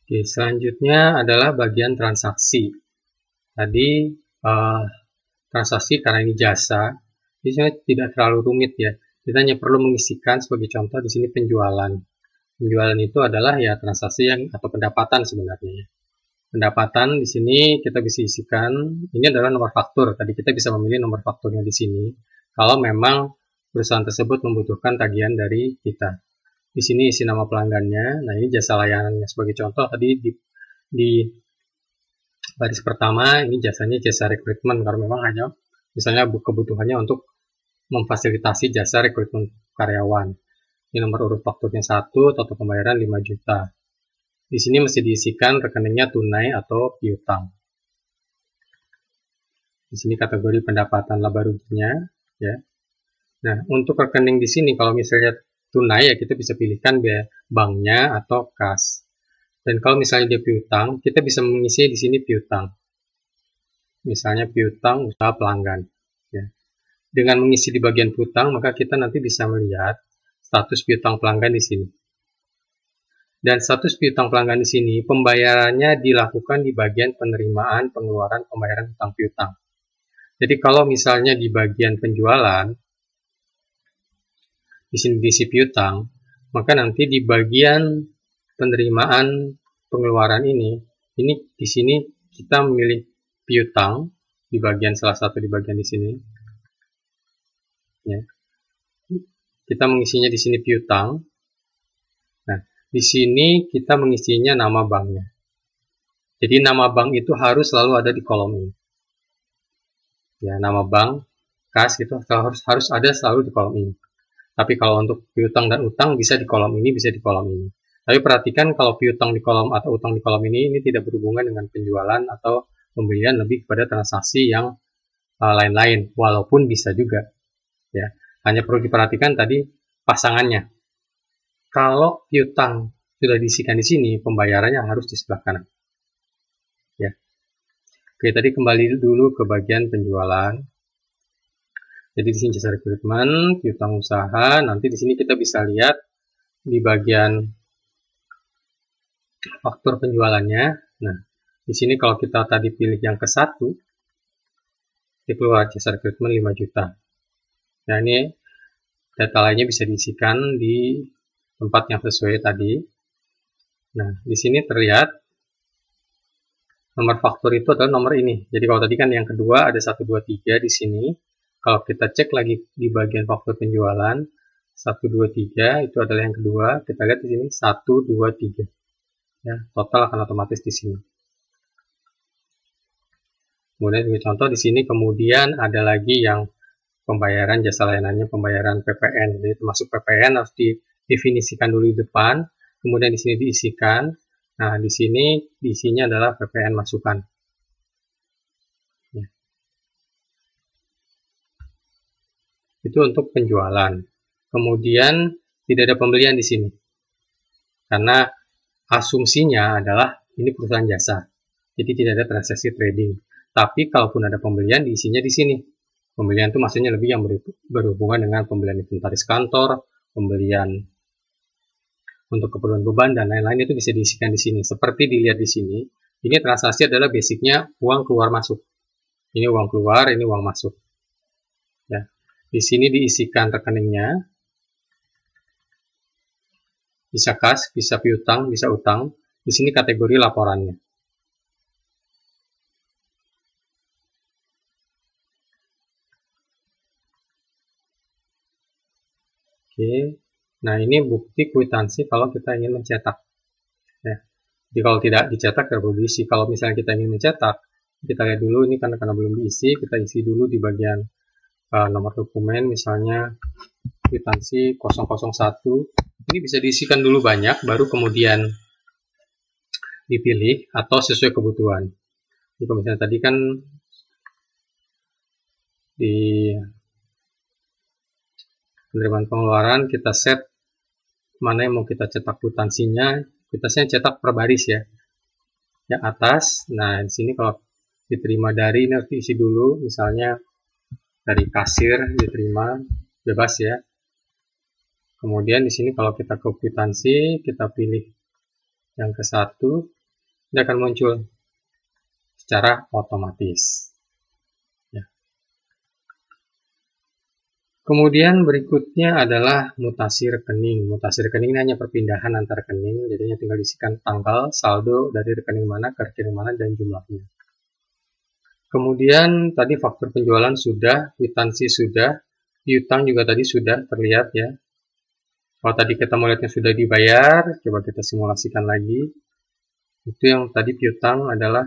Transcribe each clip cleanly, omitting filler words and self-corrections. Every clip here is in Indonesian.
Oke, selanjutnya adalah bagian transaksi. Tadi transaksi karena ini jasa, ini sebenarnya tidak terlalu rumit ya. Kita hanya perlu mengisikan sebagai contoh di sini penjualan. Penjualan itu adalah ya transaksi yang atau pendapatan sebenarnya. Pendapatan di sini kita bisa isikan, ini adalah nomor faktur. Tadi kita bisa memilih nomor fakturnya di sini. Kalau memang perusahaan tersebut membutuhkan tagihan dari kita. Di sini isi nama pelanggannya. Nah, ini jasa layanannya sebagai contoh tadi di baris pertama ini jasanya jasa rekrutmen karena memang hanya misalnya kebutuhannya untuk memfasilitasi jasa rekrutmen karyawan. Ini nomor urut fakturnya 1, total pembayaran 5 juta. Di sini mesti diisikan rekeningnya tunai atau piutang. Di sini kategori pendapatan laba ruginya ya. Nah, untuk rekening di sini kalau misalnya tunai ya kita bisa pilihkan biaya banknya atau kas. Dan kalau misalnya dia piutang, kita bisa mengisi di sini piutang. Misalnya piutang usaha pelanggan. Ya. Dengan mengisi di bagian piutang, maka kita nanti bisa melihat status piutang pelanggan di sini. Dan status piutang pelanggan di sini pembayarannya dilakukan di bagian penerimaan pengeluaran pembayaran utang piutang. Jadi kalau misalnya di bagian penjualan di sini diisi piutang, maka nanti di bagian penerimaan pengeluaran ini di sini kita memilih piutang di bagian salah satu di bagian di sini. Ya. Kita mengisinya di sini piutang. Nah, di sini kita mengisinya nama banknya. Jadi nama bank itu harus selalu ada di kolom ini. Ya, nama bank, kas itu harus ada selalu di kolom ini. Tapi kalau untuk piutang dan utang bisa di kolom ini, bisa di kolom ini. Tapi perhatikan kalau piutang di kolom atau utang di kolom ini tidak berhubungan dengan penjualan atau pembelian, lebih kepada transaksi yang lain-lain, walaupun bisa juga. Ya, hanya perlu diperhatikan tadi pasangannya. Kalau piutang sudah diisikan di sini, pembayarannya harus di sebelah kanan. Ya. Oke, tadi kembali dulu ke bagian penjualan. Jadi di sini jasa rekrutmen, piutang usaha. Nanti di sini kita bisa lihat di bagian faktur penjualannya. Nah, di sini kalau kita tadi pilih yang ke-1, itu keluar jasa rekrutmen 5 juta. Nah, ini data lainnya bisa diisikan di tempat yang sesuai tadi. Nah, di sini terlihat nomor faktur itu adalah nomor ini. Jadi kalau tadi kan yang kedua ada 1, 2, 3 di sini. Kalau kita cek lagi di bagian faktur penjualan 1, 2, 3 itu adalah yang kedua. Kita lihat di sini 1, 2, 3. Ya, total akan otomatis di sini. Kemudian sebagai contoh di sini kemudian ada lagi yang pembayaran jasa layanannya pembayaran PPN. Jadi termasuk PPN harus didefinisikan dulu di depan. Kemudian di sini diisikan. Nah, di sini diisinya adalah PPN masukan. Itu untuk penjualan. Kemudian tidak ada pembelian di sini. Karena asumsinya adalah ini perusahaan jasa. Jadi tidak ada transaksi trading. Tapi kalaupun ada pembelian diisinya di sini. Pembelian itu maksudnya lebih yang berhubungan dengan pembelian inventaris kantor, pembelian untuk keperluan beban dan lain-lain itu bisa diisikan di sini. Seperti dilihat di sini, ini transaksi adalah basicnya uang keluar masuk. Ini uang keluar, ini uang masuk. Ya. Di sini diisikan rekeningnya, bisa kas, bisa piutang, bisa utang. Di sini kategori laporannya. Oke, nah ini bukti kwitansi kalau kita ingin mencetak. Ya. Jadi kalau tidak dicetak, tidak perlu diisi. Kalau misalnya kita ingin mencetak, kita lihat dulu ini karena belum diisi, kita isi dulu di bagian nomor dokumen, misalnya kwitansi 001. Ini bisa diisikan dulu banyak, baru kemudian dipilih atau sesuai kebutuhan. Jadi kalau misalnya tadi kan di penerimaan pengeluaran kita set mana yang mau kita cetak kwitansinya, kwitansinya cetak per baris ya. Yang atas, nah di sini kalau diterima dari ini harus diisi dulu, misalnya dari kasir diterima bebas ya. Kemudian di sini kalau kita ke kwitansi, kita pilih yang ke-1, Dia akan muncul secara otomatis. Ya. Kemudian berikutnya adalah mutasi rekening. Mutasi rekening ini hanya perpindahan antar rekening, jadinya tinggal isikan tanggal, saldo dari rekening mana ke rekening mana dan jumlahnya. Kemudian tadi faktur penjualan sudah, kwitansi sudah, piutang juga tadi sudah terlihat ya. Kalau tadi kita mau lihatnya sudah dibayar, coba kita simulasikan lagi. Itu yang tadi piutang adalah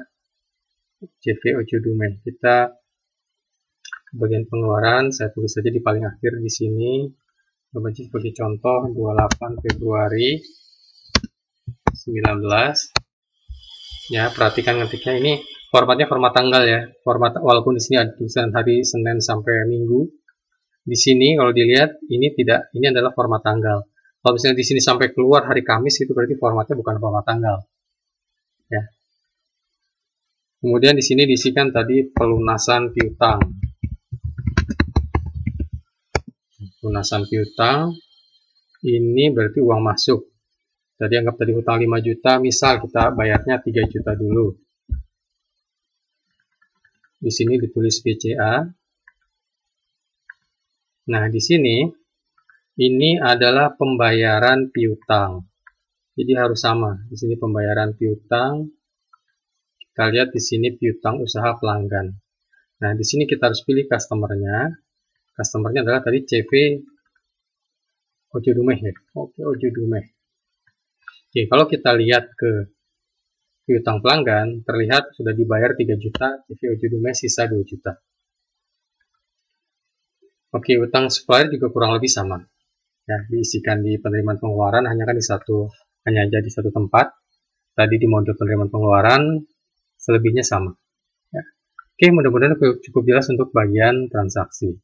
CV Ojodume. Kita bagian pengeluaran, saya tulis saja di paling akhir di sini. Coba sebagai contoh 28 Februari 19. Ya, perhatikan ketiknya ini formatnya format tanggal ya. Format walaupun di sini ada tulisan hari Senin sampai Minggu. Di sini kalau dilihat ini tidak, ini adalah format tanggal. Kalau misalnya di sini sampai keluar hari Kamis itu berarti formatnya bukan format tanggal. Ya. Kemudian di sini diisikan tadi pelunasan piutang. Pelunasan piutang ini berarti uang masuk. Jadi anggap tadi hutang 5 juta, misal kita bayarnya 3 juta dulu. Di sini ditulis BCA. Nah, di sini ini adalah pembayaran piutang. Jadi harus sama. Di sini pembayaran piutang. Kita lihat di sini piutang usaha pelanggan. Nah, di sini kita harus pilih customer-nya. Customer-nya adalah tadi CV Ojodume ya. Oke, Ojodume. Oke, kalau kita lihat ke piutang pelanggan, terlihat sudah dibayar 3 juta, CV Ojodume sisa 2 juta. Oke, utang supplier juga kurang lebih sama. Ya, diisikan di penerimaan pengeluaran hanya di satu tempat. Tadi di modul penerimaan pengeluaran, selebihnya sama. Ya. Oke, mudah-mudahan cukup jelas untuk bagian transaksi.